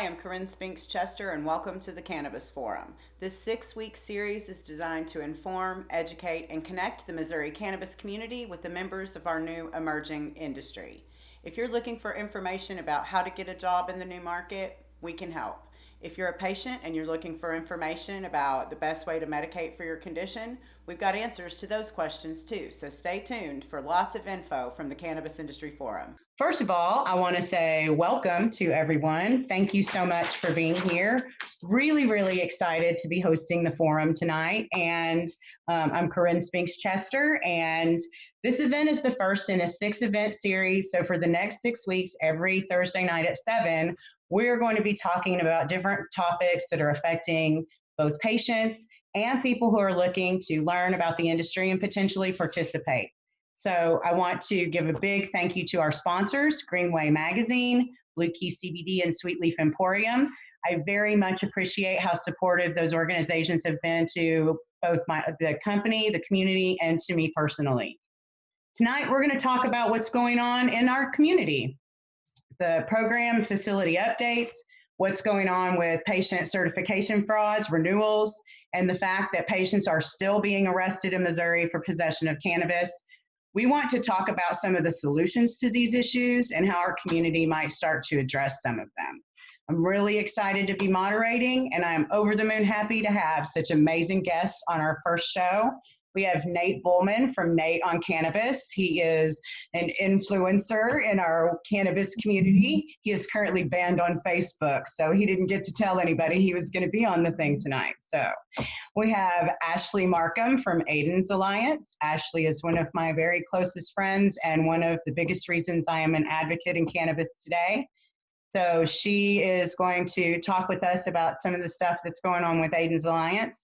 I'm Karin Spinks Chester, and welcome to the Cannabis Forum. This 6-week series is designed to inform, educate, and connect the Missouri cannabis community with the members of our new emerging industry. If you're looking for information about how to get a job in the new market, we can help. If you're a patient and you're looking for information about the best way to medicate for your condition, we've got answers to those questions too. So stay tuned for lots of info from the Cannabis Industry Forum. First of all, I want to say welcome to everyone. Thank you so much for being here. Really excited to be hosting the forum tonight. And I'm Karin Spinks Chester, and this event is the first in a 6-event series. So for the next 6 weeks, every Thursday night at 7, we're going to be talking about different topics that are affecting both patients and people who are looking to learn about the industry and potentially participate. So I want to give a big thank you to our sponsors, Greenway Magazine, Blue Key CBD, and Sweet Leaf Emporium. I very much appreciate how supportive those organizations have been to both the company, the community, and to me personally. Tonight, we're going to talk about what's going on in our community, the program facility updates, what's going on with patient certification frauds, renewals, and the fact that patients are still being arrested in Missouri for possession of cannabis. We want to talk about some of the solutions to these issues and how our community might start to address some of them. I'm really excited to be moderating, and I'm over the moon happy to have such amazing guests on our first show. We have Nate Bullman from Nate on Cannabis. He is an influencer in our cannabis community. He is currently banned on Facebook, so he didn't get to tell anybody he was going to be on the thing tonight. So we have Ashley Markum from Ayden's Alliance. Ashley is one of my very closest friends and one of the biggest reasons I am an advocate in cannabis today. So she is going to talk with us about some of the stuff that's going on with Ayden's Alliance.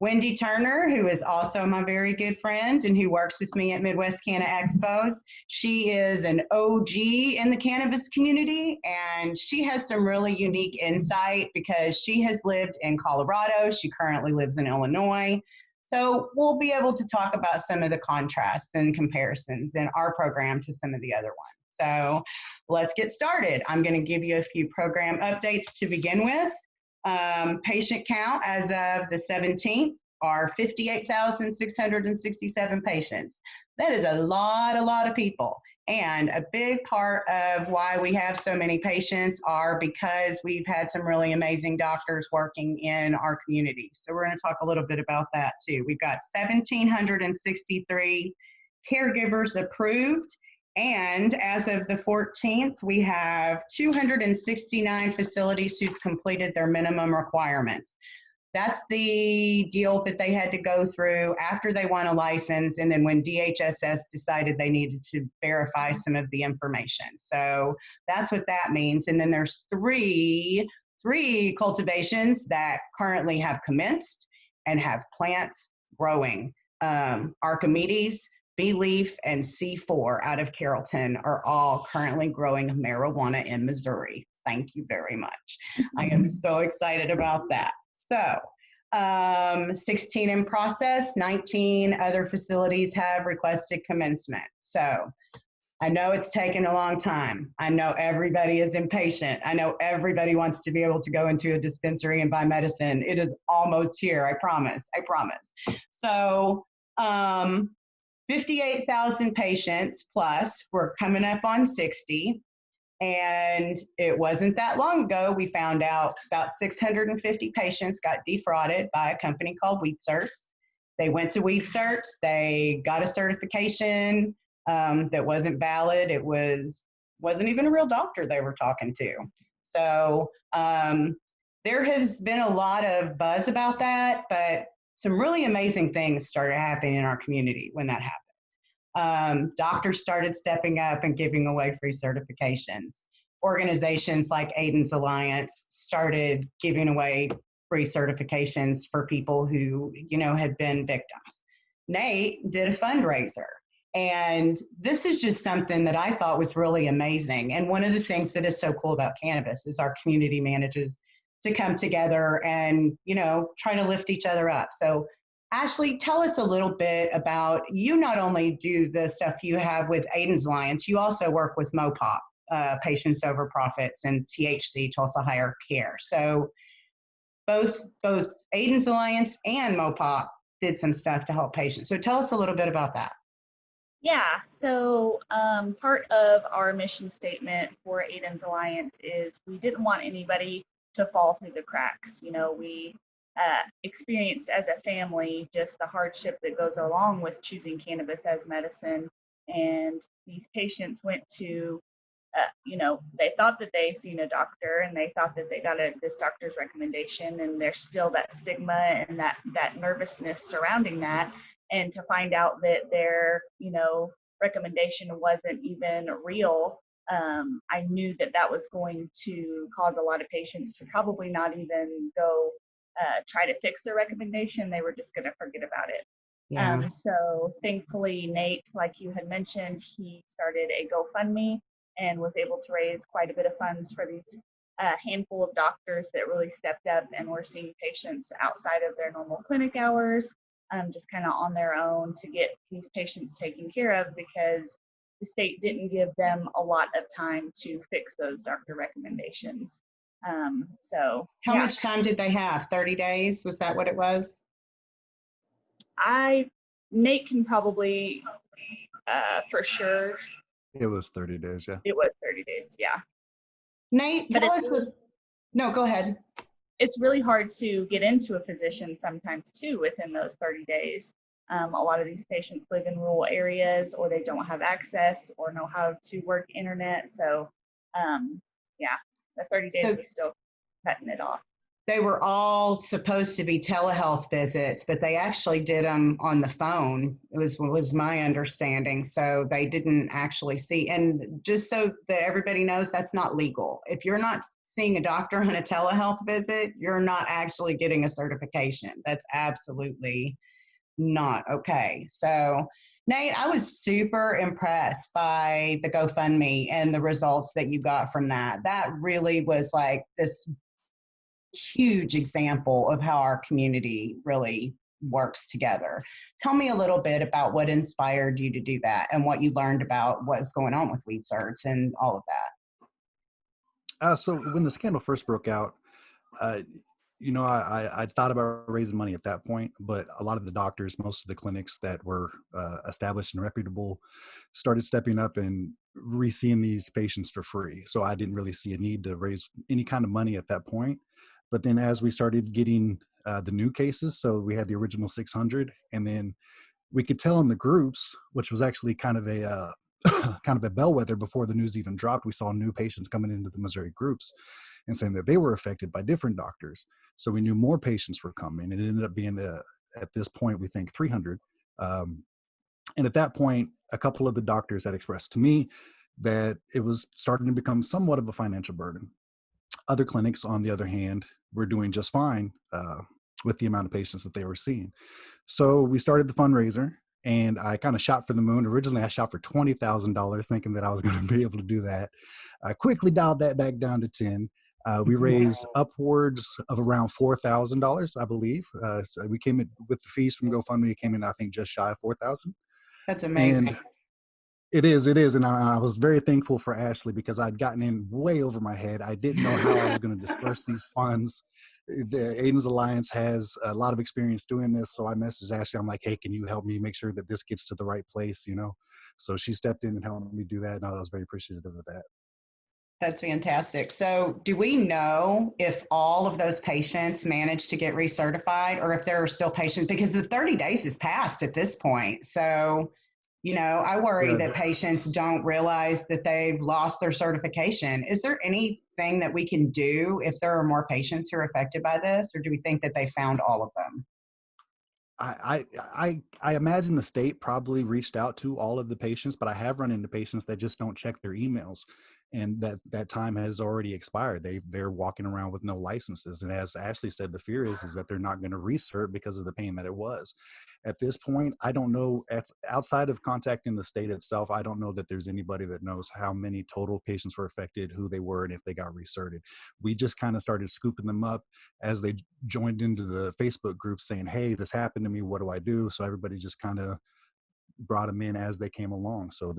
Wendy Turner, who is also my very good friend and who works with me at Midwest Canna Expos. She is an OG in the cannabis community, and she has some really unique insight because she has lived in Colorado. She currently lives in Illinois. So we'll be able to talk about some of the contrasts and comparisons in our program to some of the other ones. So let's get started. I'm going to give you a few program updates to begin with. Patient count as of the 17th are 58,667 patients. That is a lot of people. And a big part of why we have so many patients are because we've had some really amazing doctors working in our community. So we're going to talk a little bit about that too. We've got 1,763 caregivers approved. And as of the 14th, we have 269 facilities who've completed their minimum requirements. That's the deal that they had to go through after they won a license, and then when DHSS decided they needed to verify some of the information. So that's what that means. And then there's three cultivations that currently have commenced and have plants growing. Archimedes, B-Leaf, and C4 out of Carrollton are all currently growing marijuana in Missouri. Thank you very much. I am so excited about that. So 16 in process, 19 other facilities have requested commencement. So I know it's taken a long time. I know everybody is impatient. I know everybody wants to be able to go into a dispensary and buy medicine. It is almost here, I promise. So 58,000 patients plus, we're coming up on 60. And it wasn't that long ago, we found out about 650 patients got defrauded by a company called Wheat Certs. They went to Wheat Certs, they got a certification that wasn't valid. It wasn't even a real doctor they were talking to. So there has been a lot of buzz about that, but some really amazing things started happening in our community when that happened. Doctors started stepping up and giving away free certifications. Organizations like Ayden's Alliance started giving away free certifications for people who, had been victims. Nate did a fundraiser. And this is just something that I thought was really amazing. And one of the things that is so cool about cannabis is our community manages to come together and, try to lift each other up. So Ashley, tell us a little bit about, you not only do the stuff you have with Ayden's Alliance, you also work with MoPop. patients over profits and THC, Tulsa Higher Care. So both Ayden's Alliance and MOPOP did some stuff to help patients. So tell us a little bit about that. Yeah, so part of our mission statement for Ayden's Alliance is we didn't want anybody to fall through the cracks. You know, we experienced as a family just the hardship that goes along with choosing cannabis as medicine. And these patients went to they thought that they seen a doctor and they thought that they got this doctor's recommendation, and there's still that stigma and that nervousness surrounding that. And to find out that their, recommendation wasn't even real, I knew that that was going to cause a lot of patients to probably not even go try to fix their recommendation. They were just going to forget about it. Yeah. So thankfully, Nate, like you had mentioned, he started a GoFundMe and was able to raise quite a bit of funds for these handful of doctors that really stepped up and were seeing patients outside of their normal clinic hours, just kind of on their own to get these patients taken care of, because the state didn't give them a lot of time to fix those doctor recommendations. How much time did they have? 30 days? Was that what it was? Nate can probably for sure. It was 30 days, yeah. It was 30 days, yeah. Nate, tell us. No, go ahead. It's really hard to get into a physician sometimes too within those 30 days. A lot of these patients live in rural areas, or they don't have access or know how to work internet. So, the 30 days was still cutting it off. They were all supposed to be telehealth visits, but they actually did them on the phone. It was my understanding. So they didn't actually see. And just so that everybody knows, that's not legal. If you're not seeing a doctor on a telehealth visit, you're not actually getting a certification. That's absolutely not okay. So Nate, I was super impressed by the GoFundMe and the results that you got from that. That really was like this huge example of how our community really works together. Tell me a little bit about what inspired you to do that and what you learned about what's going on with weed certs and all of that. So when the scandal first broke out, I thought about raising money at that point, but a lot of the doctors, most of the clinics that were established and reputable, started stepping up and re-seeing these patients for free. So I didn't really see a need to raise any kind of money at that point. But then as we started getting the new cases, so we had the original 600, and then we could tell in the groups, which was actually kind of a kind of a bellwether before the news even dropped. We saw new patients coming into the Missouri groups and saying that they were affected by different doctors. So we knew more patients were coming. It ended up being, at this point, we think 300. And at that point, a couple of the doctors had expressed to me that it was starting to become somewhat of a financial burden. Other clinics, on the other hand, were doing just fine with the amount of patients that they were seeing. So we started the fundraiser, and I kind of shot for the moon. Originally, I shot for $20,000, thinking that I was going to be able to do that. I quickly dialed that back down to 10. We raised upwards of around $4,000, I believe. So we came in with the fees from GoFundMe. It came in, I think, just shy of 4,000. That's amazing. And it is. And I was very thankful for Ashley, because I'd gotten in way over my head. I didn't know how I was going to disperse these funds. The Ayden's Alliance has a lot of experience doing this. So I messaged Ashley. I'm like, hey, can you help me make sure that this gets to the right place, So she stepped in and helped me do that. And I was very appreciative of that. That's fantastic. So do we know if all of those patients managed to get recertified, or if there are still patients, because the 30 days has passed at this point. So, I worry that patients don't realize that they've lost their certification. Is there anything that we can do if there are more patients who are affected by this, or do we think that they found all of them? I imagine the state probably reached out to all of the patients, but I have run into patients that just don't check their emails, and that time has already expired. They're walking around with no licenses, and as Ashley said, the fear is that they're not going to recert because of the pain that it was. At this point, I don't know. Outside of contacting the state itself, I don't know that there's anybody that knows how many total patients were affected, who they were, and if they got recerted. We just kind of started scooping them up as they joined into the Facebook group saying, hey, this happened to me, what do I do? So everybody just kind of brought them in as they came along. So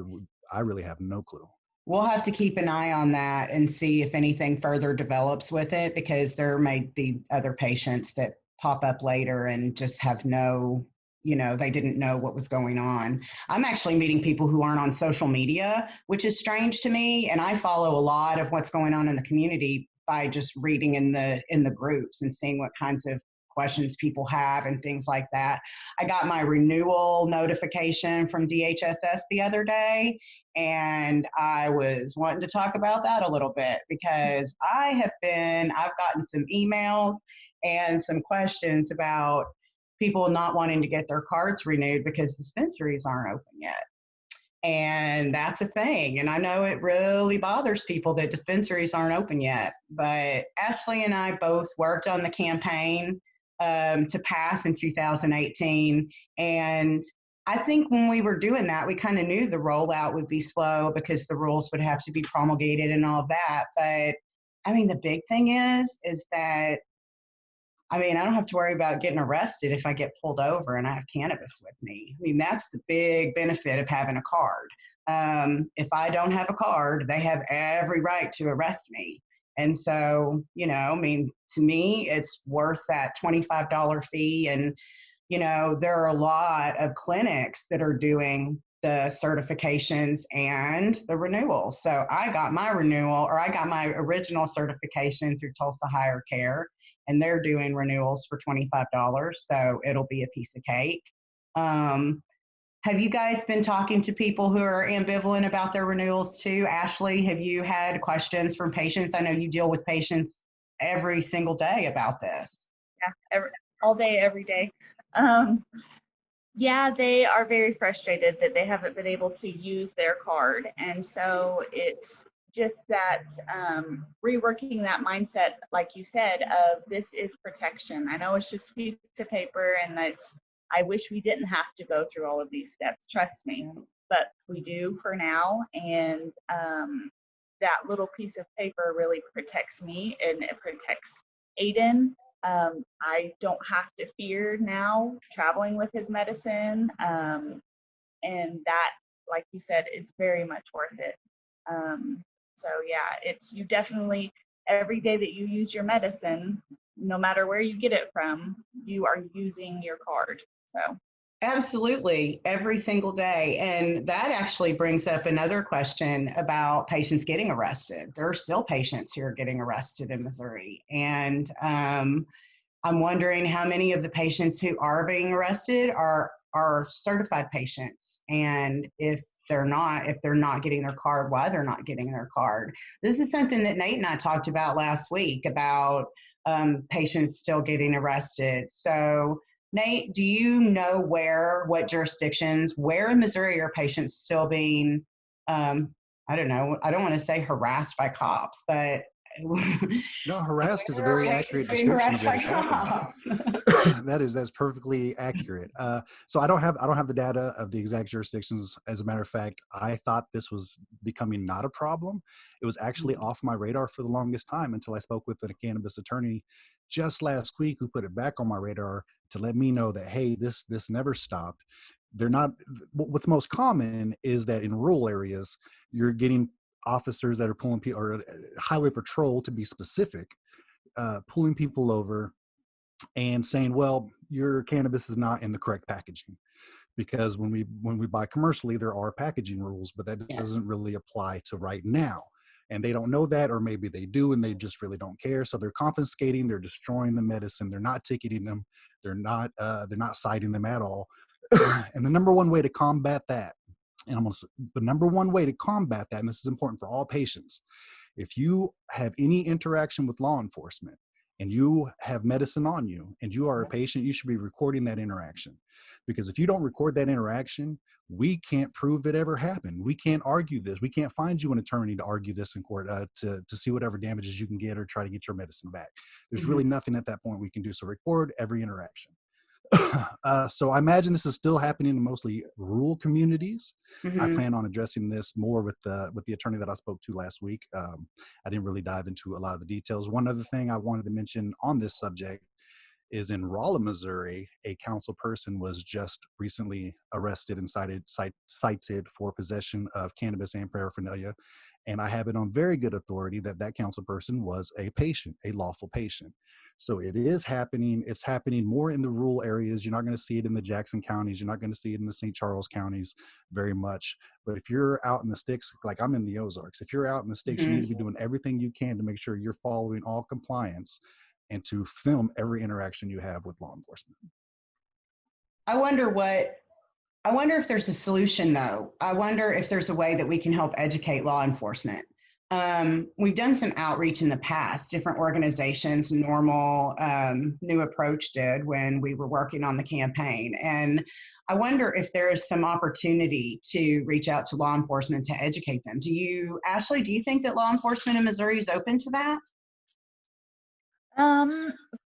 I really have no clue. We'll have to keep an eye on that and see if anything further develops with it, because there may be other patients that pop up later and just have no, they didn't know what was going on. I'm actually meeting people who aren't on social media, which is strange to me. And I follow a lot of what's going on in the community by just reading in the groups and seeing what kinds of questions people have and things like that. I got my renewal notification from DHSS the other day, and I was wanting to talk about that a little bit because I've gotten some emails and some questions about people not wanting to get their cards renewed because dispensaries aren't open yet. And that's a thing. And I know it really bothers people that dispensaries aren't open yet. But Ashley and I both worked on the campaign to pass in 2018. And I think when we were doing that, we kind of knew the rollout would be slow because the rules would have to be promulgated and all of that. But I mean, the big thing is that I don't have to worry about getting arrested if I get pulled over and I have cannabis with me. I mean, that's the big benefit of having a card. If I don't have a card, they have every right to arrest me. And so, to me, it's worth that $25 fee. And, there are a lot of clinics that are doing the certifications and the renewals. So I got my original certification through Tulsa Higher Care, and they're doing renewals for $25. So it'll be a piece of cake. Have you guys been talking to people who are ambivalent about their renewals too? Ashley, have you had questions from patients? I know you deal with patients every single day about this. Yeah, all day, every day. Yeah, they are very frustrated that they haven't been able to use their card. And so it's just that reworking that mindset, like you said, of this is protection. I know it's just a piece of paper, and I wish we didn't have to go through all of these steps, trust me, but we do for now. And that little piece of paper really protects me, and it protects Ayden. I don't have to fear now traveling with his medicine. And that, like you said, is very much worth it. So yeah, it's you definitely, every day that you use your medicine, no matter where you get it from, you are using your card. So Absolutely, every single day. And that actually brings up another question about patients getting arrested. There are still patients who are getting arrested in Missouri. And I'm wondering how many of the patients who are being arrested are certified patients. And if they're not getting their card, why they're not getting their card. This is something that Nate and I talked about last week about patients still getting arrested. So Nate, do you know what jurisdictions, where in Missouri are patients still being, I don't know, I don't want to say harassed by cops, but No, harassed is a where are very patients accurate being description harassed of what by is happening. cops? That's perfectly accurate. So I don't have the data of the exact jurisdictions. As a matter of fact, I thought this was becoming not a problem. It was actually off my radar for the longest time until I spoke with a cannabis attorney just last week who put it back on my radar to let me know that, hey, this never stopped. They're not. What's most common is that in rural areas, you're getting officers that are pulling people, or highway patrol to be specific, pulling people over and saying, well, your cannabis is not in the correct packaging. Because when we buy commercially, there are packaging rules, but that Yes. doesn't really apply to right now. And they don't know that, or maybe they do and they just really don't care. So they're confiscating, they're destroying the medicine, they're not ticketing them, they're not citing them at all. And the number one way to combat that, the number one way to combat that, and this is important for all patients, if you have any interaction with law enforcement and you have medicine on you and you are a patient, you should be recording that interaction. Because if you don't record that interaction, we can't prove it ever happened. We can't argue this. We can't find you an attorney to argue this in court to see whatever damages you can get or try to get your medicine back. There's really nothing at that point we can do. So record every interaction. So I imagine this is still happening in mostly rural communities. I plan on addressing this more with the attorney that I spoke to last week. I didn't really dive into a lot of the details. One other thing I wanted to mention on this subject is in Rolla, Missouri, a council person was just recently arrested and cited for possession of cannabis and paraphernalia. And I have it on very good authority that that council person was a patient, a lawful patient. So it is happening. It's happening more in the rural areas. You're not going to see it in the Jackson counties. You're not going to see it in the St. Charles counties very much. But if you're out in the sticks, like I'm in the Ozarks, if you're out in the sticks, you need to be doing everything you can to make sure you're following all compliance and to film every interaction you have with law enforcement. I wonder if there's a solution though. I wonder if there's a way that we can help educate law enforcement. We've done some outreach in the past, different organizations, Normal, New Approach did when we were working on the campaign. And I wonder if there is some opportunity to reach out to law enforcement to educate them. Ashley, do you think that law enforcement in Missouri is open to that?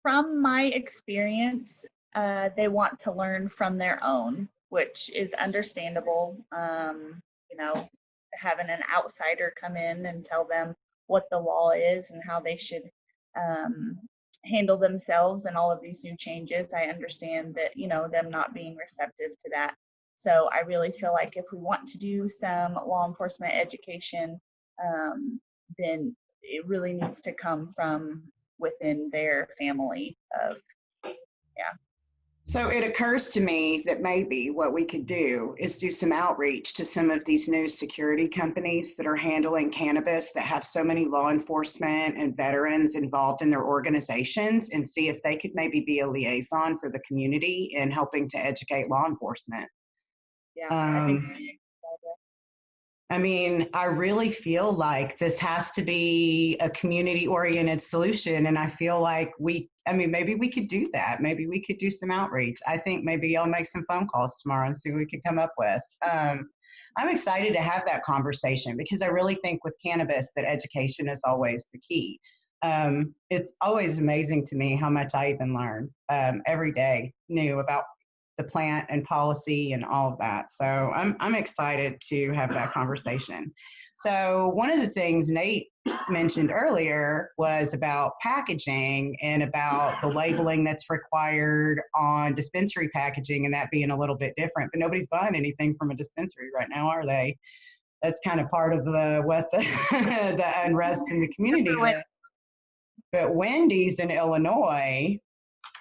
From my experience, they want to learn from their own, which is understandable. You know, having an outsider come in and tell them what the law is and how they should handle themselves and all of these new changes. I understand that, you know, them not being receptive to that. So I really feel like if we want to do some law enforcement education, then it really needs to come from within their family of, yeah. So it occurs to me that maybe what we could do is do some outreach to some of these new security companies that are handling cannabis that have so many law enforcement and veterans involved in their organizations, and see if they could maybe be a liaison for the community in helping to educate law enforcement. Yeah, I think I mean, I really feel like this has to be a community-oriented solution, and I feel like maybe we could do that. Maybe we could do some outreach. I think maybe I'll make some phone calls tomorrow and see what we can come up with. I'm excited to have that conversation because I really think with cannabis that education is always the key. It's always amazing to me how much I even learn every day new about the plant and policy and all of that. So I'm excited to have that conversation. So one of the things Nate mentioned earlier was about packaging and about the labeling that's required on dispensary packaging and that being a little bit different, but nobody's buying anything from a dispensary right now, are they? That's kind of part of the the unrest in the community. But Wendy's in Illinois,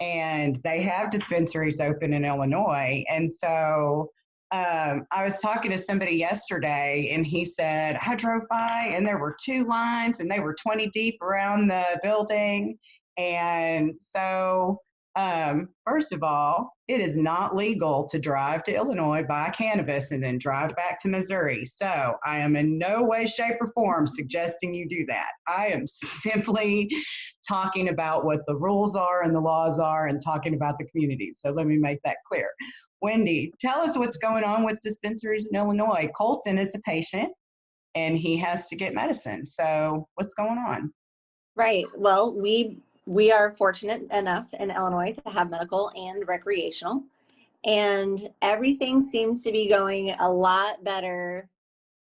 and they have dispensaries open in Illinois. And so I was talking to somebody yesterday, and he said, I drove by and there were 2 lines and they were 20 deep around the building. And so, first of all, it is not legal to drive to Illinois, buy cannabis, and then drive back to Missouri. So I am in no way, shape, or form suggesting you do that. I am simply talking about what the rules are and the laws are and talking about the community. So let me make that clear. Wendy, tell us what's going on with dispensaries in Illinois. Coltyn is a patient and he has to get medicine. So what's going on? Right. Well, we are fortunate enough in Illinois to have medical and recreational, and everything seems to be going a lot better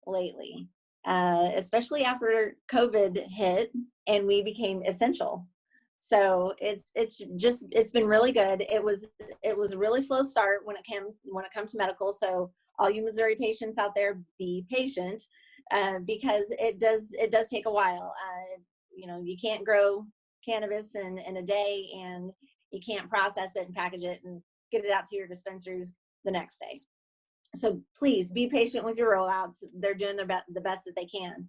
lately, especially after COVID hit and we became essential. So it's been really good. It was a really slow start when it comes to medical. So all you Missouri patients out there, be patient, because it does take a while. You can't grow cannabis in a day, and you can't process it and package it and get it out to your dispensaries the next day. So please be patient with your rollouts. They're doing the best that they can.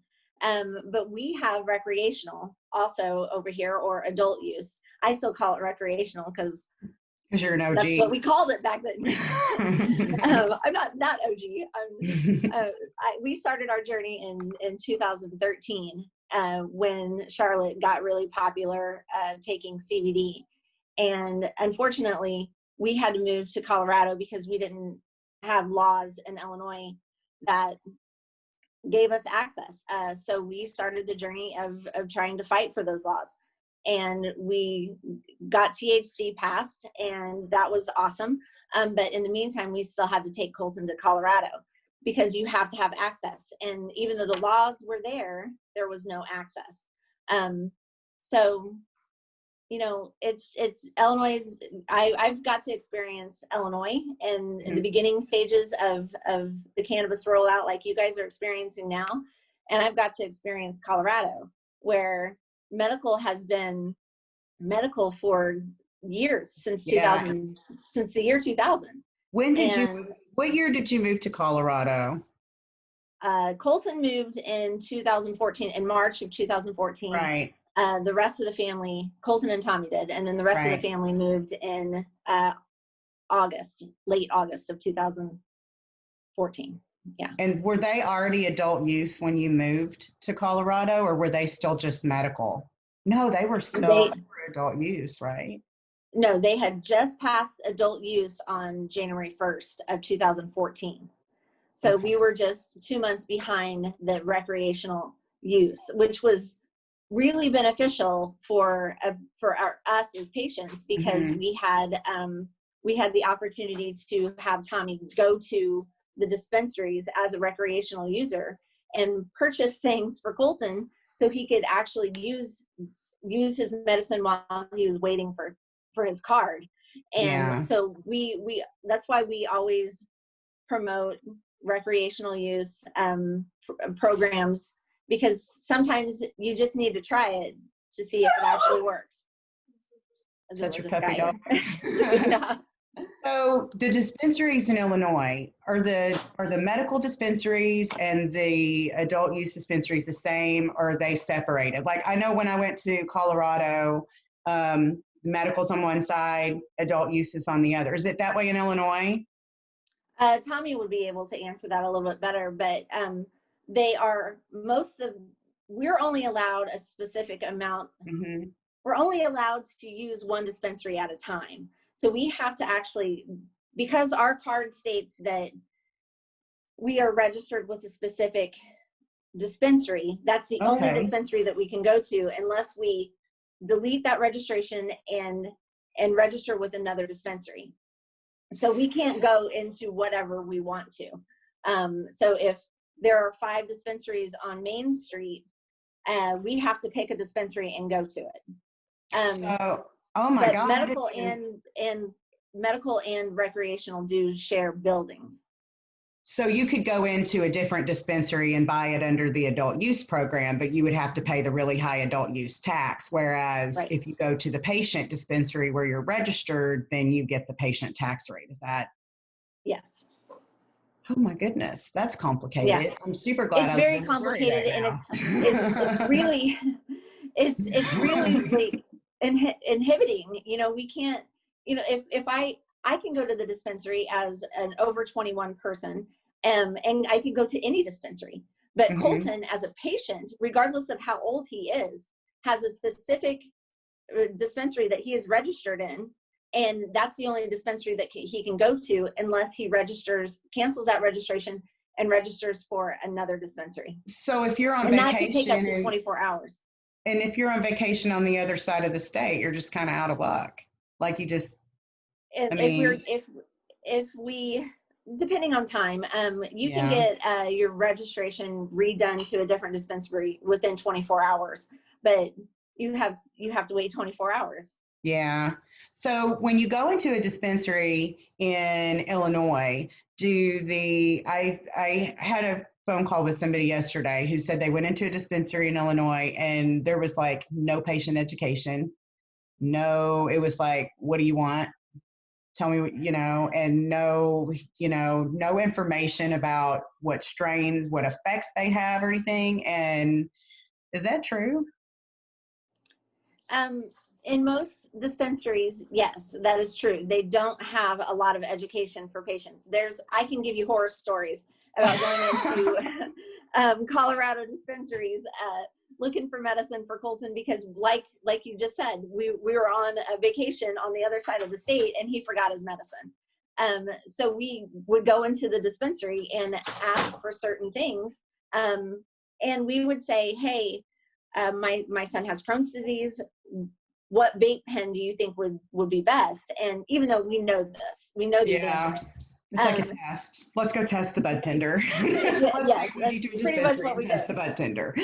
But we have recreational also over here, or adult use. I still call it recreational because you're an OG. That's what we called it back then. I'm not OG. We started our journey in 2013 when Charlotte got really popular taking CBD. And unfortunately, we had to move to Colorado because we didn't have laws in Illinois that gave us access. So we started the journey of trying to fight for those laws. And we got THC passed, and that was awesome. But in the meantime, we still had to take Coltyn to Colorado because you have to have access. And even though the laws were there was no access. So it's Illinois. I've got to experience Illinois in the beginning stages of the cannabis rollout, like you guys are experiencing now. And I've got to experience Colorado, where medical has been medical for years, since 2000, since the year 2000. What year did you move to Colorado? Coltyn moved in 2014, in March of 2014. Right. The rest of the family, Coltyn and Tommy did, and then the rest of the family moved in late August of 2014. Yeah. And were they already adult use when you moved to Colorado, or were they still just medical? No, they were still adult use, right? No, they had just passed adult use on January 1st of 2014. So we were just 2 months behind the recreational use, which was really beneficial for us as patients, because we had the opportunity to have Tommy go to the dispensaries as a recreational user and purchase things for Coltyn, so he could actually use his medicine while he was waiting for his card. And so we that's why we always promote recreational use programs, because sometimes you just need to try it to see if it actually works. Such a puppy dog. Yeah. So the dispensaries in Illinois, are the medical dispensaries and the adult use dispensaries the same, or are they separated? Like, I know when I went to Colorado, medical's on one side, adult use is on the other. Is it that way in Illinois? Tommy would be able to answer that a little bit better, but we're only allowed a specific amount. We're only allowed to use one dispensary at a time. So we have to actually, because our card states that we are registered with a specific dispensary, that's the only dispensary that we can go to, unless we delete that registration and register with another dispensary. So we can't go into whatever we want to. So if there are 5 dispensaries on Main Street, we have to pick a dispensary and go to it. Oh my God! Medical and recreational do share buildings. So you could go into a different dispensary and buy it under the adult use program, but you would have to pay the really high adult use tax. Whereas if you go to the patient dispensary where you're registered, then you get the patient tax rate. Is that? Yes. Oh my goodness, that's complicated. Yeah. I'm super glad. It's very complicated, and it's really it's really like inhibiting. We can't. If I can go to the dispensary as an over 21 person, and I can go to any dispensary. But Coltyn, as a patient, regardless of how old he is, has a specific dispensary that he is registered in, and that's the only dispensary that he can go to unless he cancels that registration and registers for another dispensary. So if you're on vacation, that could take up to 24 hours. And if you're on vacation on the other side of the state, you're just kind of out of luck. Like you just. If we depending on time, you can get your registration redone to a different dispensary within 24 hours, but you have to wait 24 hours. Yeah. So when you go into a dispensary in Illinois, I had a phone call with somebody yesterday who said they went into a dispensary in Illinois and there was like no patient education. No, it was like, what do you want? Tell me, and no information about what strains, what effects they have or anything. And is that true? In most dispensaries, yes, that is true. They don't have a lot of education for patients. I can give you horror stories about going into Colorado dispensaries looking for medicine for Coltyn, because like you just said, we were on a vacation on the other side of the state and he forgot his medicine. So we would go into the dispensary and ask for certain things. And we would say, hey, my son has Crohn's disease. What vape pen do you think would be best? And even though we know these answers, It's like a test. Let's go test the bud tender. Let's Yes, take Wendy that's to a pretty much dispensary what and we test did. the bud tender.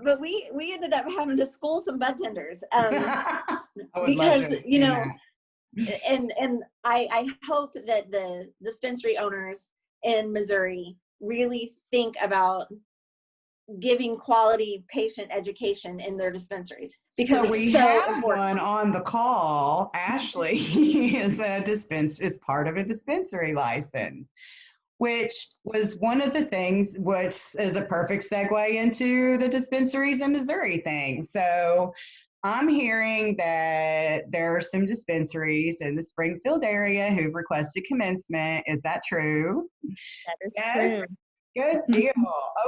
But we ended up having to school some bud tenders I would love to because, have seen and I hope that the dispensary owners in Missouri really think about giving quality patient education in their dispensaries, because So we it's so have important. one on the call. Ashley is part of a dispensary license, which was one of the things, which is a perfect segue into the dispensaries in Missouri thing. So I'm hearing that there are some dispensaries in the Springfield area who've requested commencement. Is that true? That is Yes. true. Good deal.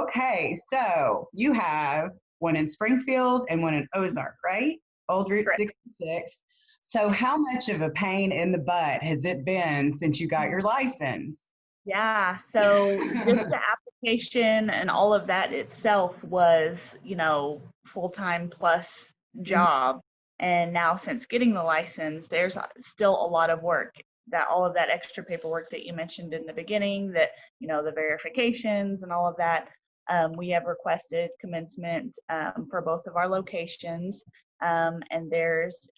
Okay, so you have one in Springfield and one in Ozark, right? Old Route Correct. 66. So how much of a pain in the butt has it been since you got your license? Yeah, so just the application and all of that itself was, full-time plus job. And now since getting the license, there's still a lot of work. That all of that extra paperwork that you mentioned in the beginning, that, the verifications and all of that. We have requested commencement for both of our locations. And there's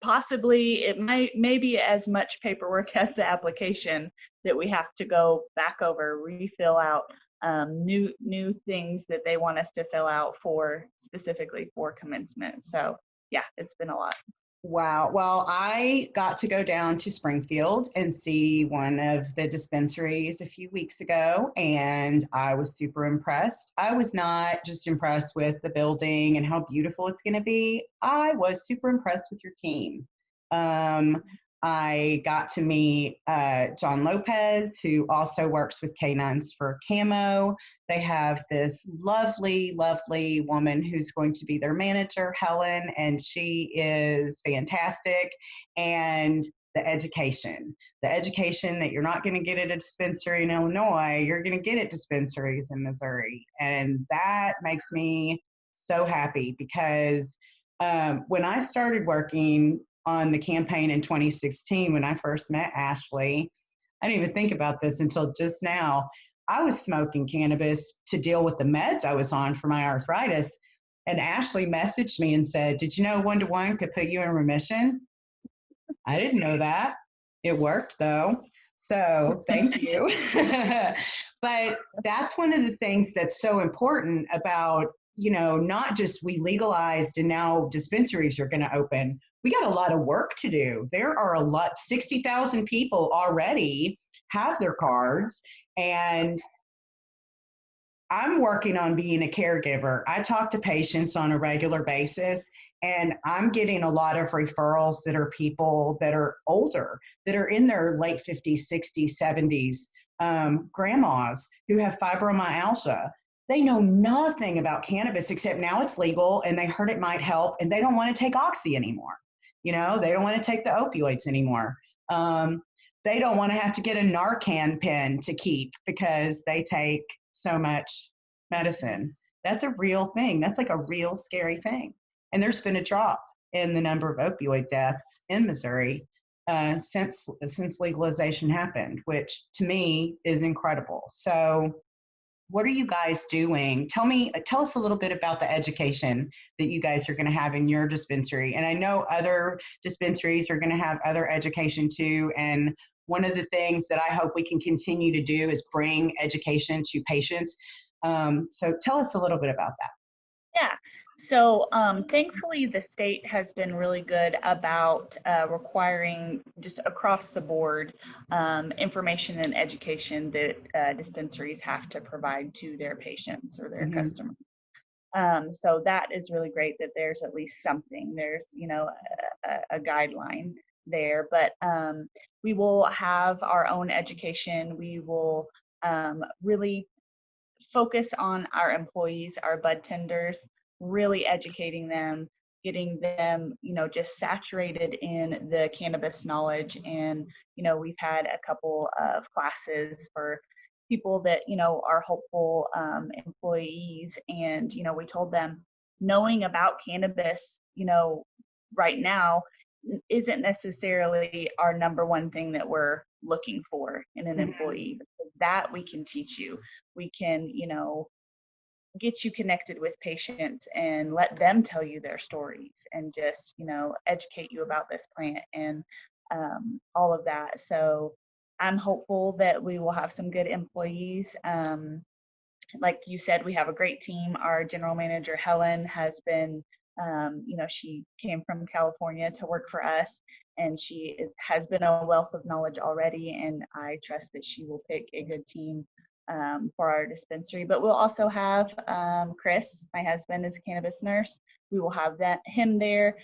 possibly it may be as much paperwork as the application that we have to go back over, refill out, new things that they want us to fill out for specifically for commencement. So yeah, it's been a lot. Wow. Well, I got to go down to Springfield and see one of the dispensaries a few weeks ago, and I was super impressed. I was not just impressed with the building and how beautiful it's going to be. I was super impressed with your team. Um, I got to meet John Lopez, who also works with Canines for Camo. They have this lovely, lovely woman who's going to be their manager, Helen, and she is fantastic. And the education that you're not going to get at a dispensary in Illinois, you're going to get at dispensaries in Missouri. And that makes me so happy because when I started working on the campaign in 2016, when I first met Ashley, I didn't even think about this until just now. I was smoking cannabis to deal with the meds I was on for my arthritis. And Ashley messaged me and said, "Did you know 1-to-1 could put you in remission?" I didn't know that. It worked though. So thank you. But that's one of the things that's so important about, not just we legalized and now dispensaries are going to open. We got a lot of work to do. There are 60,000 people already have their cards, and I'm working on being a caregiver. I talk to patients on a regular basis, and I'm getting a lot of referrals that are people that are older, that are in their late 50s, 60s, 70s, grandmas who have fibromyalgia. They know nothing about cannabis except now it's legal and they heard it might help, and they don't want to take Oxy anymore. They don't want to take the opioids anymore. They don't want to have to get a Narcan pen to keep because they take so much medicine. That's a real thing. That's like a real scary thing. And there's been a drop in the number of opioid deaths in Missouri since legalization happened, which to me is incredible. So, what are you guys doing? Tell us a little bit about the education that you guys are going to have in your dispensary. And I know other dispensaries are going to have other education too. And one of the things that I hope we can continue to do is bring education to patients. So tell us a little bit about that. Yeah. So thankfully, the state has been really good about requiring just across the board information and education that dispensaries have to provide to their patients or their customers. So that is really great that there's at least something. There's, a guideline there. But we will have our own education. We will really focus on our employees, our bud tenders, really educating them, getting them, just saturated in the cannabis knowledge. And, we've had a couple of classes for people that, are hopeful employees. And, we told them knowing about cannabis, right now isn't necessarily our number one thing that we're looking for in an employee. That we can teach you. We can, get you connected with patients and let them tell you their stories and just, educate you about this plant and all of that. So I'm hopeful that we will have some good employees. Like you said, we have a great team. Our general manager, Helen, has been, she came from California to work for us, and has been a wealth of knowledge already. And I trust that she will pick a good team for our dispensary. But we'll also have Chris, my husband, is a cannabis nurse. We will have him there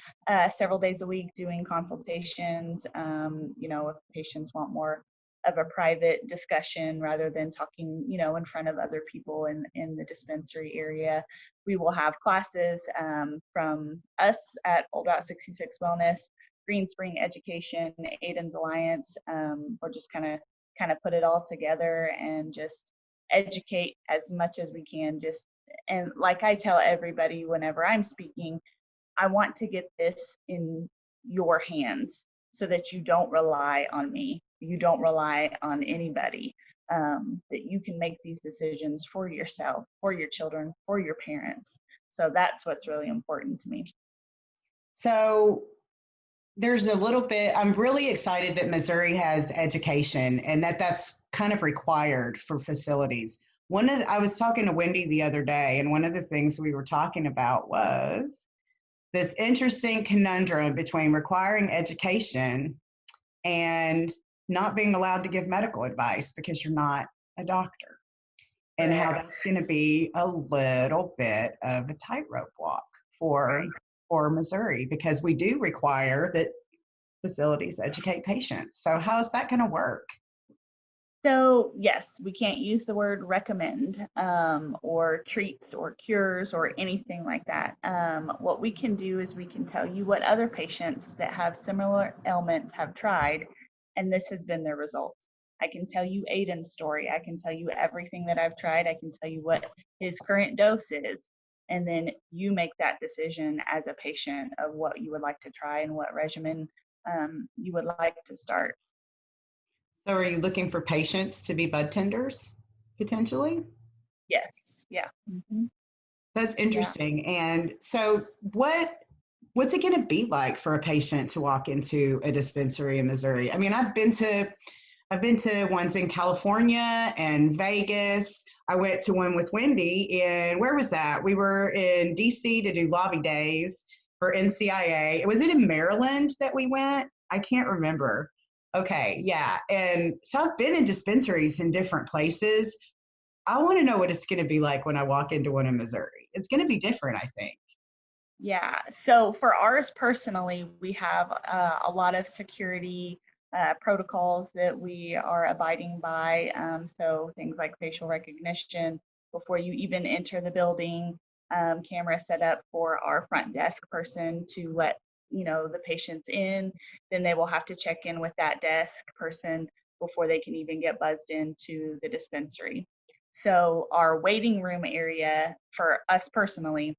several days a week doing consultations. If patients want more of a private discussion rather than talking, in front of other people in the dispensary area. We will have classes from us at Old Route 66 Wellness, Green Spring Education, Ayden's Alliance, or just kind of put it all together and just educate as much as we can. And like I tell everybody whenever I'm speaking, I want to get this in your hands so that you don't rely on me. You don't rely on anybody, that you can make these decisions for yourself, for your children, for your parents. So that's what's really important to me. So there's a little bit, I'm really excited that Missouri has education and that's kind of required for facilities. I was talking to Wendy the other day, and one of the things we were talking about was this interesting conundrum between requiring education and not being allowed to give medical advice because you're not a doctor, and how that's going to be a little bit of a tightrope walk for Missouri, because we do require that facilities educate patients. So how's that going to work? So yes, we can't use the word recommend or treats or cures or anything like that. What we can do is we can tell you what other patients that have similar ailments have tried, and this has been their results. I can tell you Ayden's story. I can tell you everything that I've tried. I can tell you what his current dose is. And then you make that decision as a patient of what you would like to try and what regimen you would like to start. So are you looking for patients to be bud tenders, potentially? Yes. Yeah. Mm-hmm. That's interesting. Yeah. And so what's it going to be like for a patient to walk into a dispensary in Missouri? I mean, I've been to ones in California and Vegas. I went to one with Wendy where was that? We were in DC to do lobby days for NCIA. Was it in Maryland that we went? I can't remember. Okay, yeah. And so I've been in dispensaries in different places. I want to know what it's going to be like when I walk into one in Missouri. It's going to be different, I think. Yeah. So for ours personally, we have a lot of security protocols that we are abiding by. So things like facial recognition before you even enter the building, camera set up for our front desk person to let the patients in. Then they will have to check in with that desk person before they can even get buzzed into the dispensary. So our waiting room area for us personally,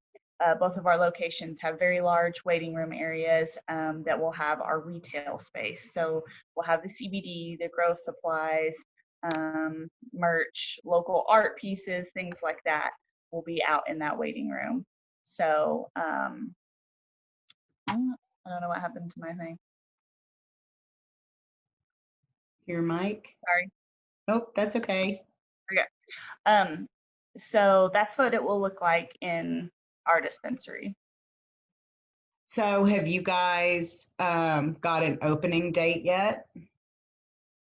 both of our locations have very large waiting room areas that will have our retail space. So we'll have the CBD, the grow supplies, merch, local art pieces, things like that will be out in that waiting room. So I don't know what happened to my thing. Your mic? Sorry. Nope, that's okay. Okay. So that's what it will look like in our dispensary. So have you guys got an opening date yet?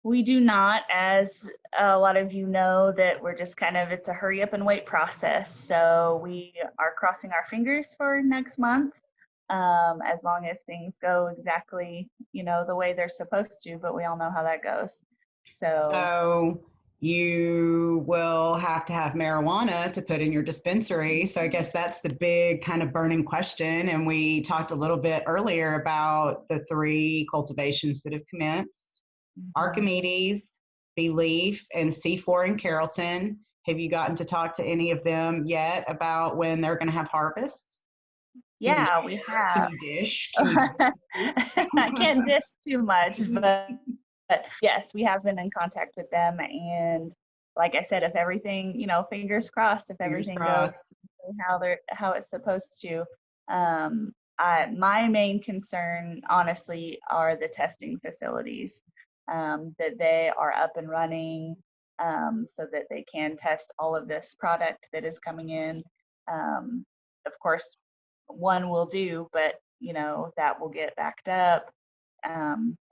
We do not, as a lot of you know, that we're just it's a hurry up and wait process. So we are crossing our fingers for next month, as long as things go exactly, the way they're supposed to, but we all know how that goes. So you will have to have marijuana to put in your dispensary. So I guess that's the big kind of burning question. And we talked a little bit earlier about the 3 cultivations that have commenced: Archimedes, Belief, and C4 in Carrollton. Have you gotten to talk to any of them yet about when they're going to have harvests? Yeah, we Can have. you dish? Can you dish the scoop? I can't dish too much, but yes, we have been in contact with them. And like I said, if everything, fingers crossed, if Fingers everything goes crossed. how it's supposed to, my main concern, honestly, are the testing facilities, that they are up and running, so that they can test all of this product that is coming in. Of course, one will do, but that will get backed up.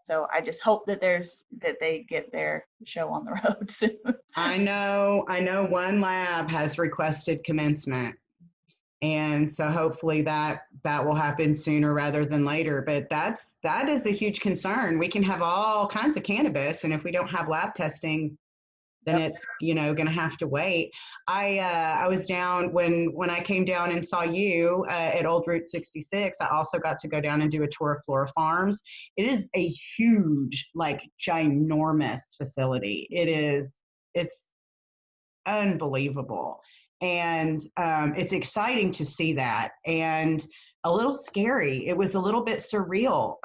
So I just hope that they get their show on the road soon. I know one lab has requested commencement. And so hopefully that will happen sooner rather than later. But that is a huge concern. We can have all kinds of cannabis, and if we don't have lab testing, then Yep. it's going to have to wait. I was down when I came down and saw you at Old Route 66. I also got to go down and do a tour of Flora Farms. It is a huge, like ginormous facility. It's unbelievable, and it's exciting to see that, and a little scary. It was a little bit surreal.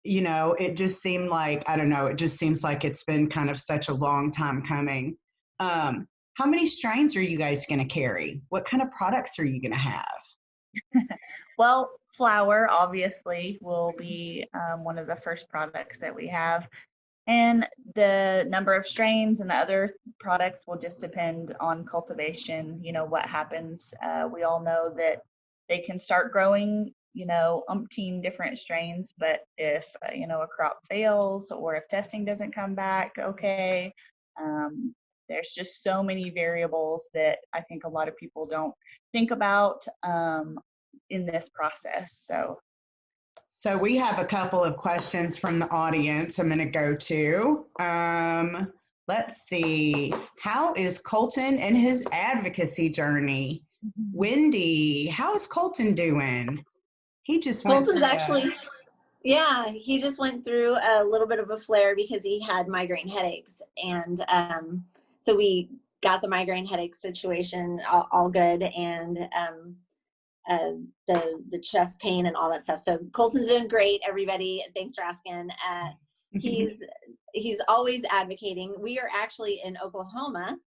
It just seemed like, I don't know, it just seems like it's been kind of such a long time coming. How many strains are you guys going to carry? What kind of products are you going to have? Well, flour obviously will be one of the first products that we have. And the number of strains and the other products will just depend on cultivation, what happens. We all know that they can start growing, umpteen different strains, but if, a crop fails or if testing doesn't come back, okay. There's just so many variables that I think a lot of people don't think about in this process. So we have a couple of questions from the audience I'm going to go to. Let's see. How is Coltyn and his advocacy journey? Wendy, how is Coltyn doing? He just went Colton's through actually, yeah, he just went through a little bit of a flare because he had migraine headaches. And so we got the migraine headache situation all good, and the chest pain and all that stuff. So Colton's doing great, everybody. Thanks for asking. He's always advocating. We are actually in Oklahoma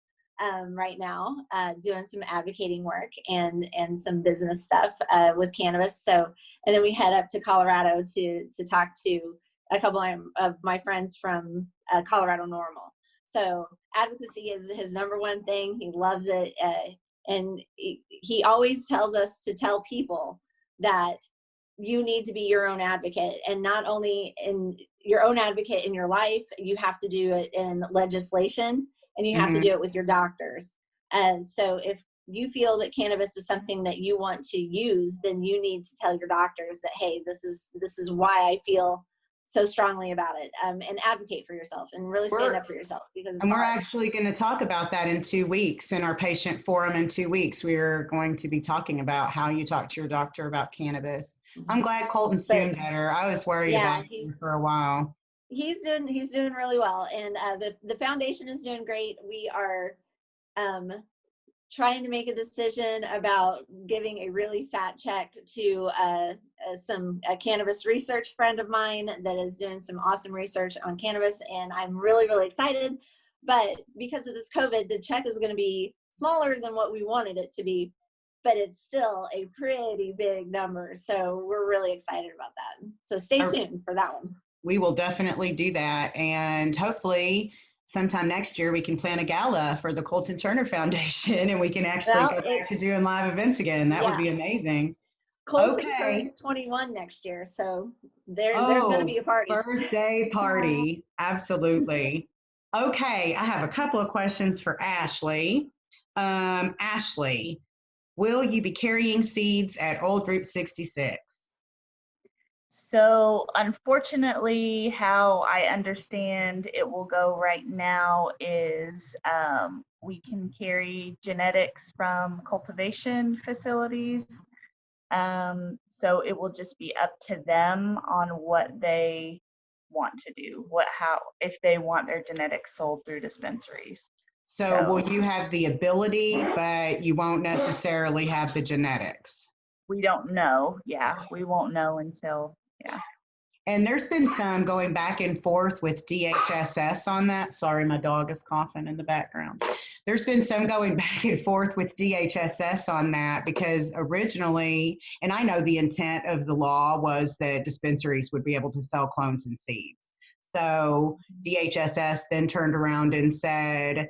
right now, doing some advocating work and some business stuff with cannabis. So, and then we head up to Colorado to talk to a couple of my friends from Colorado Normal. So advocacy is his number one thing. He loves it. And he always tells us to tell people that you need to be your own advocate, and not only in your own advocate in your life, you have to do it in legislation, and you have to do it with your doctors. And so if you feel that cannabis is something that you want to use, then you need to tell your doctors that, hey, this is why I feel so strongly about it, and advocate for yourself and really stand up for yourself, because it's and we're hard. actually going to talk about that in 2 weeks in our patient forum. In 2 weeks, we're going to be talking about how you talk to your doctor about cannabis. I'm glad Colton's doing better. I was worried about him for a while. He's doing really well, and the foundation is doing great. We are trying to make a decision about giving a really fat check to a cannabis research friend of mine that is doing some awesome research on cannabis, and I'm really, really excited. But because of this COVID, the check is going to be smaller than what we wanted it to be, but it's still a pretty big number. So we're really excited about that. So stay tuned for that one. We will definitely do that, and hopefully sometime next year we can plan a gala for the Coltyn Turner Foundation, and we can actually go back to doing live events again. That would be amazing. Coltyn turns 21 next year, so there's going to be a party. Birthday party. Absolutely. Okay, I have a couple of questions for Ashley. Ashley, will you be carrying seeds at Old Route 66? So unfortunately, how I understand it will go right now is we can carry genetics from cultivation facilities. So it will just be up to them on what they want to do, if they want their genetics sold through dispensaries. So will you have the ability, but you won't necessarily have the genetics? We don't know. Yeah, we won't know until, yeah. And there's been some going back and forth with DHSS on that. Sorry, my dog is coughing in the background. There's been some going back and forth with DHSS on that because originally, and I know the intent of the law was that dispensaries would be able to sell clones and seeds. So DHSS then turned around and said,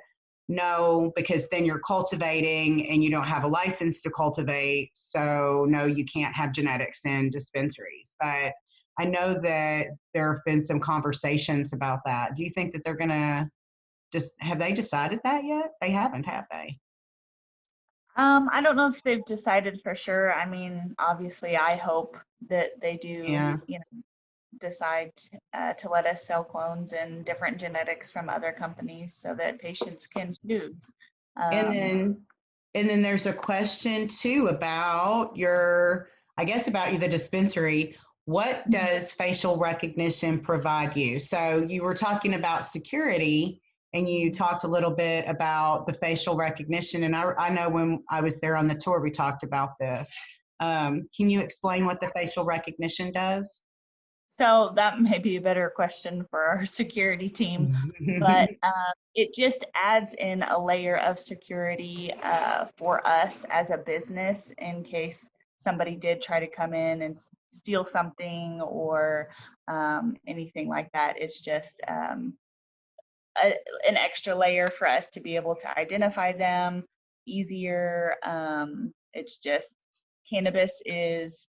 no, because then you're cultivating and you don't have a license to cultivate. So, no, you can't have genetics in dispensaries. But I know that there have been some conversations about that. Do you think that they're going to just, have they decided that yet? They haven't, have they? I don't know if they've decided for sure. I mean, obviously, I hope that they do, Yeah. decide to let us sell clones and different genetics from other companies so that patients can choose. And then, and then there's a question too about your, I guess about the dispensary. What does facial recognition provide you? So you were talking about security and you talked a little bit about the facial recognition. And I know when I was there on the tour, we talked about this. Can you explain what the facial recognition does? So that may be a better question for our security team, but it just adds in a layer of security for us as a business in case somebody did try to come in and steal something or anything like that. It's just an extra layer for us to be able to identify them easier. It's just cannabis is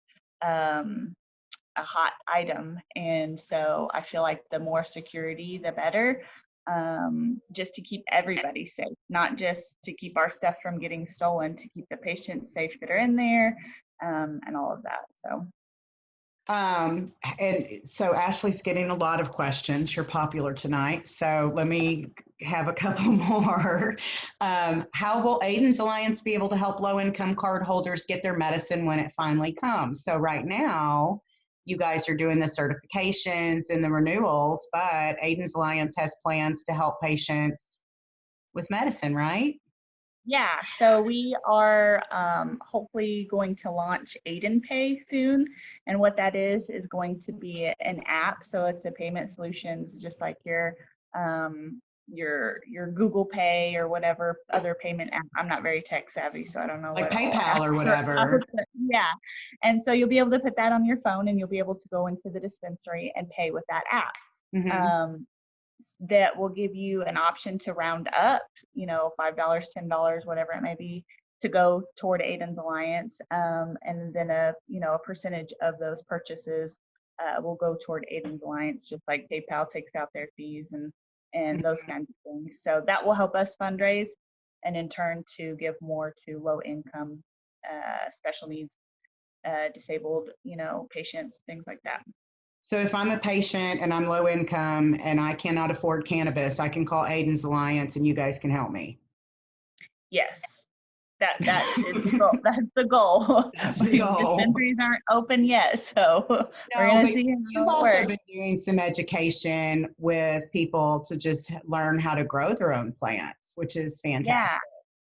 a hot item, and so I feel like the more security, the better. Just to keep everybody safe, not just to keep our stuff from getting stolen, to keep the patients safe that are in there, and all of that. So. And so Ashley's getting a lot of questions. You're popular tonight. So let me have a couple more. How will Ayden's Alliance be able to help low-income card holders get their medicine when it finally comes? So right now, you guys are doing the certifications and the renewals, but Ayden's Alliance has plans to help patients with medicine, right? Yeah, so we are hopefully going to launch Ayden Pay soon, and what that is going to be an app. So it's a payment solutions, just like your Google Pay or whatever other payment app. I'm not very tech savvy, so I don't know Like what all PayPal or apps are whatever. out there. Yeah, and so you'll be able to put that on your phone, and you'll be able to go into the dispensary and pay with that app. Mm-hmm. That will give you an option to round up, $5, $10, whatever it may be, to go toward Ayden's Alliance, and then a percentage of those purchases will go toward Ayden's Alliance, just like PayPal takes out their fees and those kinds of things. So that will help us fundraise, and in turn to give more to low income, special needs, disabled, patients, things like that. So if I'm a patient and I'm low income and I cannot afford cannabis, I can call Ayden's Alliance and you guys can help me. Yes, that is the goal. That's the goal. That's the goal. Dispensaries aren't open yet, so we're No, gonna but see you've how it also works. been doing some education with people to just learn how to grow their own plants, which is fantastic. Yeah,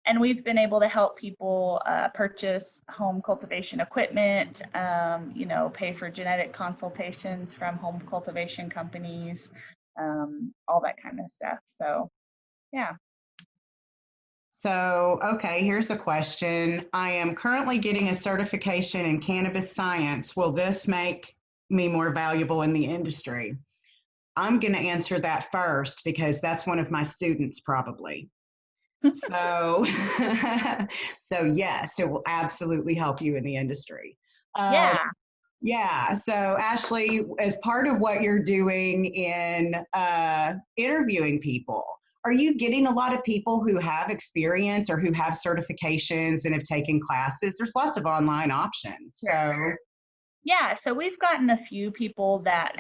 and we've been able to help people purchase home cultivation equipment, pay for genetic consultations from home cultivation companies, all that kind of stuff. So, yeah. So, okay, here's a question. I am currently getting a certification in cannabis science. Will this make me more valuable in the industry? I'm going to answer that first because that's one of my students probably. So, so yes, it will absolutely help you in the industry. Yeah. Yeah. So, Ashley, as part of what you're doing in interviewing people, are you getting a lot of people who have experience or who have certifications and have taken classes? There's lots of online options. So, Yeah, so we've gotten a few people that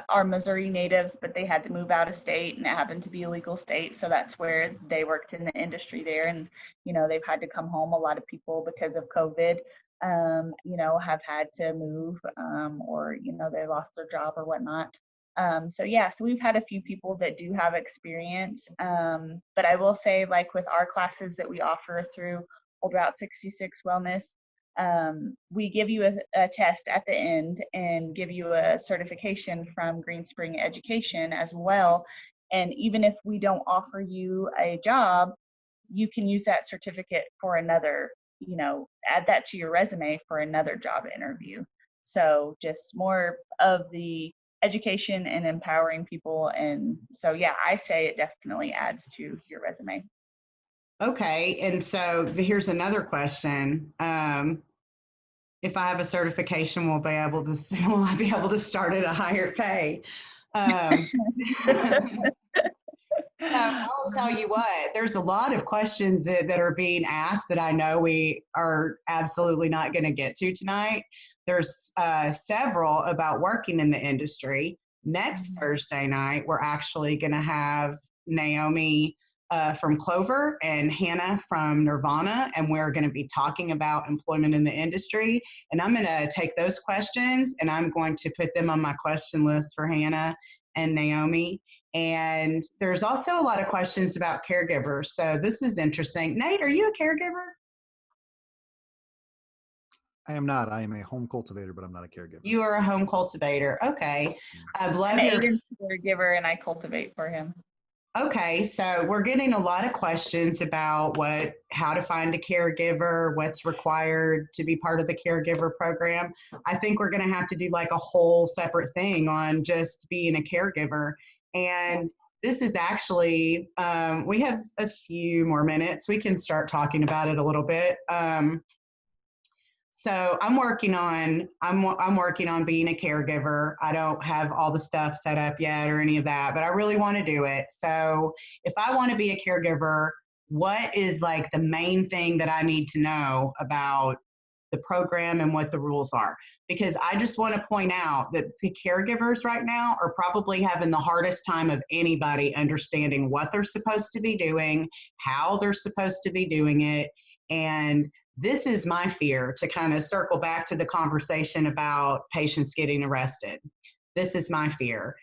are Missouri natives, but they had to move out of state and it happened to be a legal state. So that's where they worked in the industry there. And, they've had to come home. A lot of people, because of COVID, have had to move, or, they lost their job or whatnot. So we've had a few people that do have experience. But I will say, like with our classes that we offer through Old Route 66 Wellness, We give you a test at the end and give you a certification from Green Spring Education as well. And even if we don't offer you a job, you can use that certificate for another, add that to your resume for another job interview. So just more of the education and empowering people. And so, yeah, I say it definitely adds to your resume. Okay. And so here's another question. If I have a certification, will I be able to start at a higher pay? I'll tell you what, there's a lot of questions that are being asked that I know we are absolutely not going to get to tonight. There's several about working in the industry. Next Thursday night, we're actually going to have Naomi from Clover and Hannah from Nirvana, and we're going to be talking about employment in the industry. And I'm going to take those questions and I'm going to put them on my question list for Hannah and Naomi. And there's also a lot of questions about caregivers. So this is interesting. Nate, are you a caregiver? I am not. I am a home cultivator, but I'm not a caregiver. You are a home cultivator. Okay. I love I'm your Ayden's caregiver and I cultivate for him. Okay, so we're getting a lot of questions about how to find a caregiver, what's required to be part of the caregiver program. I think we're going to have to do like a whole separate thing on just being a caregiver. And this is actually, we have a few more minutes. We can start talking about it a little bit. So I'm working on being a caregiver. I don't have all the stuff set up yet or any of that, but I really want to do it. So if I want to be a caregiver, what is like the main thing that I need to know about the program and what the rules are? Because I just want to point out that the caregivers right now are probably having the hardest time of anybody understanding what they're supposed to be doing, how they're supposed to be doing it. And this is my fear, to kind of circle back to the conversation about patients getting arrested. This is my fear.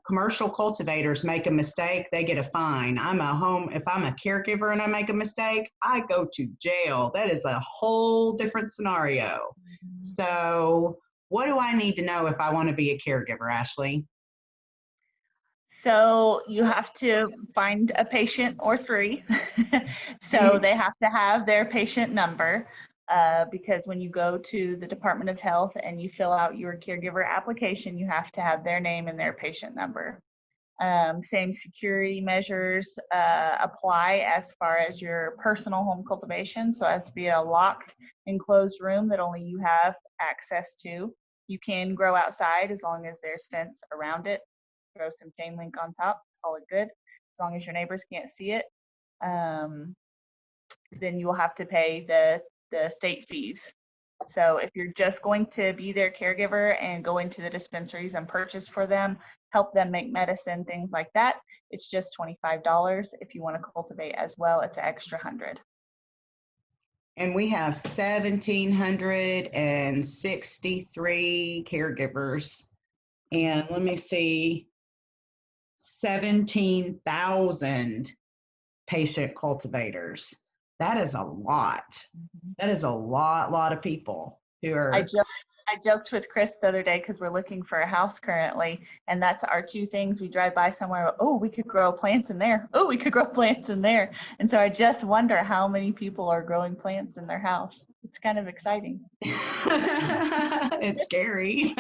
Commercial cultivators make a mistake, they get a fine. If I'm a caregiver and I make a mistake, I go to jail. That is a whole different scenario. So what do I need to know if I want to be a caregiver, Ashley? So you have to find a patient or three. So they have to have their patient number, because when you go to the Department of Health and you fill out your caregiver application, you have to have their name and their patient number. Same security measures apply as far as your personal home cultivation. So it has to be a locked, enclosed room that only you have access to. You can grow outside as long as there's fence around it. Throw some chain link on top, call it good. As long as your neighbors can't see it, then you will have to pay the state fees. So if you're just going to be their caregiver and go into the dispensaries and purchase for them, help them make medicine, things like that, it's just $25. If you want to cultivate as well, it's an extra $100. And we have 1,763 caregivers. And let me see, 17,000 patient cultivators. That is a lot. That is a lot of people who are. I joked with Chris the other day because we're looking for a house currently, and that's our two things. We drive by somewhere, oh, we could grow plants in there. Oh, we could grow plants in there. And so I just wonder how many people are growing plants in their house. It's kind of exciting. It's scary.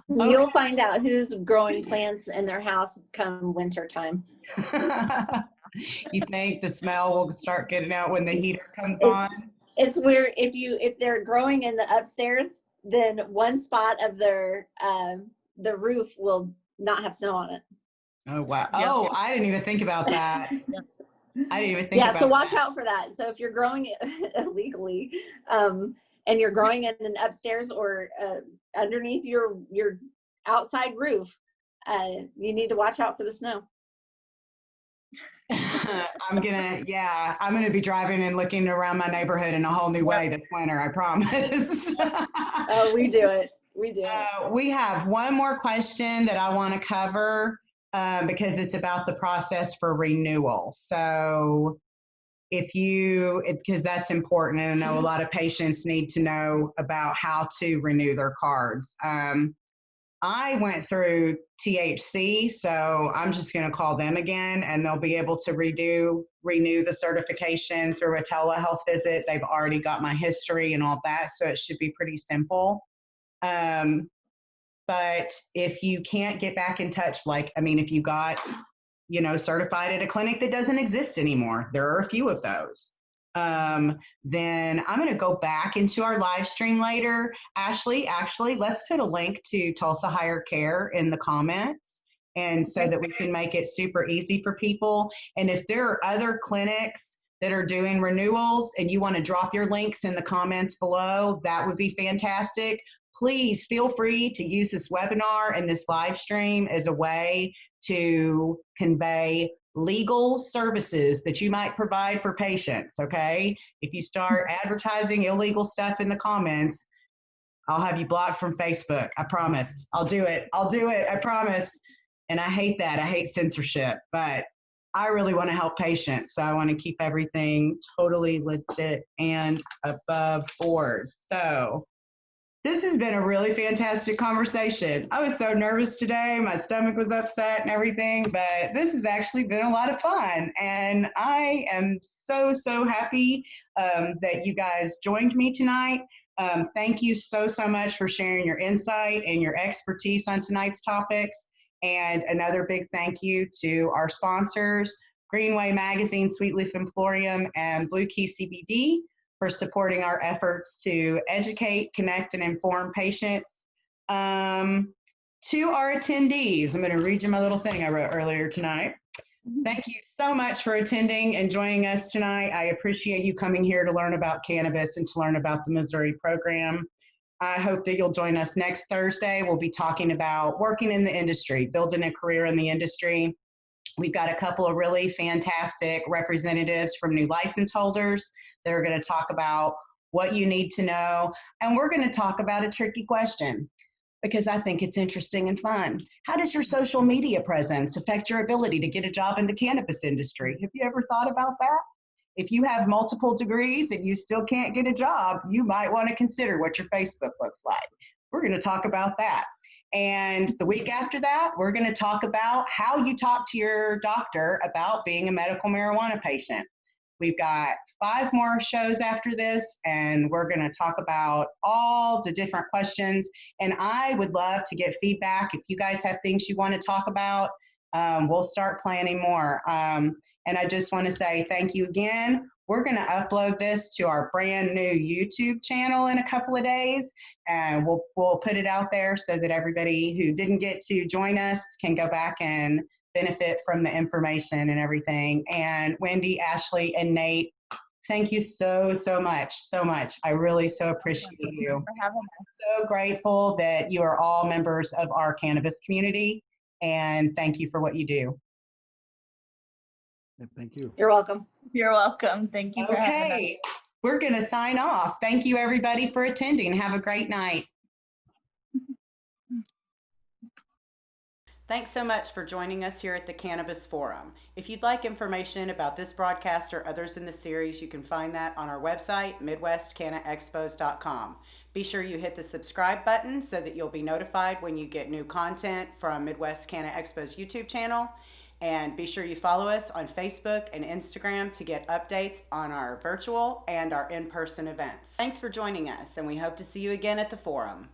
You'll find out who's growing plants in their house come winter time. You think the smell will start getting out when the heater comes on? It's weird. If they're growing in the upstairs, then one spot of their the roof will not have snow on it. Oh wow! Yep. Oh, I didn't even think about that. I didn't even think about that. Yeah, so watch out for that. So if you're growing it illegally, and you're growing in an upstairs or underneath your outside roof, you need to watch out for the snow. I'm gonna be driving and looking around my neighborhood in a whole new way this winter, I promise. Oh, we do it. We have one more question that I want to cover because it's about the process for renewal. So because that's important, and I know a lot of patients need to know about how to renew their cards. I went through THC, so I'm just going to call them again, and they'll be able to renew the certification through a telehealth visit. They've already got my history and all that, so it should be pretty simple. But if you can't get back in touch, if you got, certified at a clinic that doesn't exist anymore, there are a few of those. Then I'm going to go back into our live stream later. Ashley, actually, let's put a link to Tulsa Higher Care in the comments, and so that we can make it super easy for people. And if there are other clinics that are doing renewals and you want to drop your links in the comments below, that would be fantastic. Please feel free to use this webinar and this live stream as a way to convey legal services that you might provide for patients, okay? If you start advertising illegal stuff in the comments, I'll have you blocked from Facebook. I promise. I'll do it. I promise. And I hate that. I hate censorship, but I really want to help patients. So I want to keep everything totally legit and above board. So this has been a really fantastic conversation. I was so nervous today. My stomach was upset and everything, but this has actually been a lot of fun. And I am so, so happy that you guys joined me tonight. Thank you so, so much for sharing your insight and your expertise on tonight's topics. And another big thank you to our sponsors, Greenway Magazine, Sweet Leaf Emporium, and Blue Key CBD, for supporting our efforts to educate, connect, and inform patients. To our attendees, I'm going to read you my little thing I wrote earlier tonight. Thank you so much for attending and joining us tonight. I appreciate you coming here to learn about cannabis and to learn about the Missouri program. I hope that you'll join us next Thursday. We'll be talking about working in the industry, building a career in the industry. We've got a couple of really fantastic representatives from new license holders that are going to talk about what you need to know. And we're going to talk about a tricky question, because I think it's interesting and fun. How does your social media presence affect your ability to get a job in the cannabis industry? Have you ever thought about that? If you have multiple degrees and you still can't get a job, you might want to consider what your Facebook looks like. We're going to talk about that. And the week after that, we're going to talk about how you talk to your doctor about being a medical marijuana patient. We've got 5 more shows after this, and we're going to talk about all the different questions. And I would love to get feedback. If you guys have things you want to talk about, we'll start planning more. And I just want to say thank you again. We're going to upload this to our brand new YouTube channel in a couple of days, and we'll put it out there so that everybody who didn't get to join us can go back and benefit from the information and everything. And Wendy, Ashley, and Nate, thank you so, so much, so much. I really so appreciate you. For having us. So grateful that you are all members of our cannabis community, and thank you for what you do. Yeah, thank you. You're welcome. You're welcome. Thank you for having us. Okay, we're going to sign off. Thank you, everybody, for attending. Have a great night. Thanks so much for joining us here at the Cannabis Forum. If you'd like information about this broadcast or others in the series, you can find that on our website, midwestcannaexpos.com. Be sure you hit the subscribe button so that you'll be notified when you get new content from Midwest Canna Expo's YouTube channel. And be sure you follow us on Facebook and Instagram to get updates on our virtual and our in-person events. Thanks for joining us, and we hope to see you again at the forum.